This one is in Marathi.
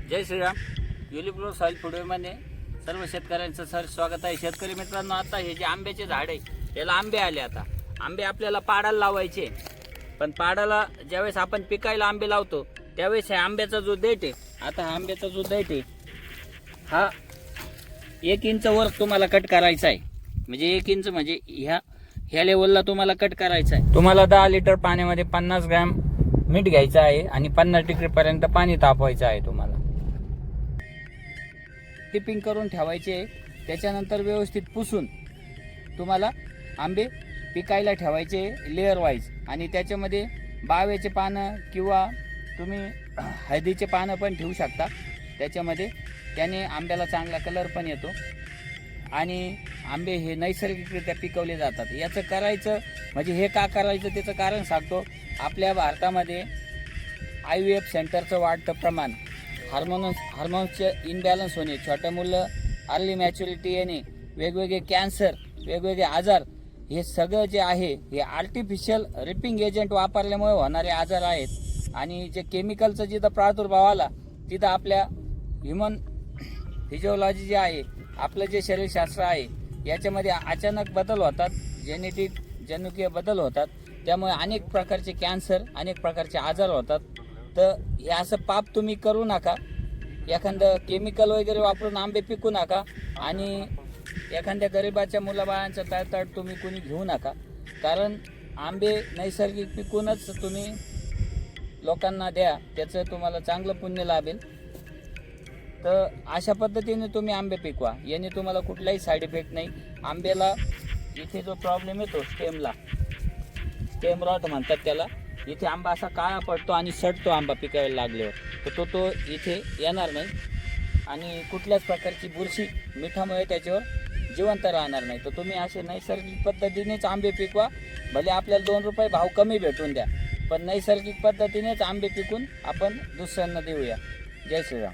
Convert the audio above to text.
जय श्रीराम. युलिप्रो सॉइल फुडवेमध्ये सर्व शेतकऱ्यांचं स्वागत आहे. शेतकरी मित्रांनो, आता हे जे आंब्याचे झाड आहे याला आंबे आले. आता आंबे आपल्याला पाडाला लावायचे, पण पाडाला ज्यावेळेस आपण पिकायला आंबे लावतो त्यावेळेस ह्या आंब्याचा जो देठ आहे, आता हा आंब्याचा जो देठ आहे हा 1 इंच वर तुम्हाला कट करायचा आहे. म्हणजे 1 इंच म्हणजे ह्या लेवलला तुम्हाला कट करायचा आहे. तुम्हाला 10 लिटर पाण्यामध्ये 50 ग्रॅम मीठ घ्यायचं आहे आणि 50 डिग्रीपर्यंत पाणी तापवायचं आहे. तुम्हाला टिपिंग करून ठेवायचे. त्याच्यानंतर व्यवस्थित पुसून तुम्हाला आंबे पिकायला ठेवायचे लेअर वाईज. आणि त्याच्यामध्ये बाव्याचे पानं किंवा तुम्ही हळदीचे पानं पण ठेवू शकता त्याच्यामध्ये. त्याने आंब्याला चांगला कलर पण येतो आणि आंबे हे नैसर्गिकरित्या पिकवले जातात. याचं करायचं म्हणजे हे का करायचं त्याचं कारण सांगतो. आपल्या भारतामध्ये IVF सेंटरचं वाढतं प्रमाण, हार्मोन्सचे इनबॅलन्स होणे, छोट्या मुलं अर्ली मॅच्युरिटी येणे, वेगवेगळे कॅन्सर, वेगवेगळे आजार, हे सगळं जे आहे हे आर्टिफिशियल रिपिंग एजंट वापरल्यामुळे होणारे आजार आहेत. आणि जे केमिकलचं जिथं प्रादुर्भाव आला तिथं आपल्या ह्युमन फिजिओलॉजी जे आहे, आपलं जे शरीरशास्त्र आहे याच्यामध्ये अचानक बदल होतात, जनुकीय बदल होतात. त्यामुळे अनेक प्रकारचे कॅन्सर, अनेक प्रकारचे आजार होतात. तर हे असं पाप तुम्ही करू नका. एखादं केमिकल वगैरे वापरून आंबे पिकू नका आणि एखाद्या गरिबाच्या मुलाबाळांचा तळतळ तुम्ही कोणी घेऊ नका. कारण आंबे नैसर्गिक पिकूनच तुम्ही लोकांना द्या, त्याचं तुम्हाला चांगलं पुण्य लाभेल. तर अशा पद्धतीने तुम्ही आंबे पिकवा. याने तुम्हाला कुठलाही साईड इफेक्ट नाही. आंब्याला इथे जो प्रॉब्लेम येतो स्टेम रॉट म्हणतात त्याला, इथे आंबा असा काळा पडतो आणि सडतो आंबा पिकायला लागल्यावर, तर तो इथे येणार नाही. आणि कुठल्याच प्रकारची बुरशी मिठामुळे त्याच्यावर जिवंत राहणार नाही. तर तुम्ही असे नैसर्गिक पद्धतीनेच आंबे पिकवा. भले आपल्याला 2 रुपये भाव कमी भेटून द्या, पण नैसर्गिक पद्धतीनेच आंबे पिकून आपण दुसऱ्यांना देऊया. जय श्रीराम.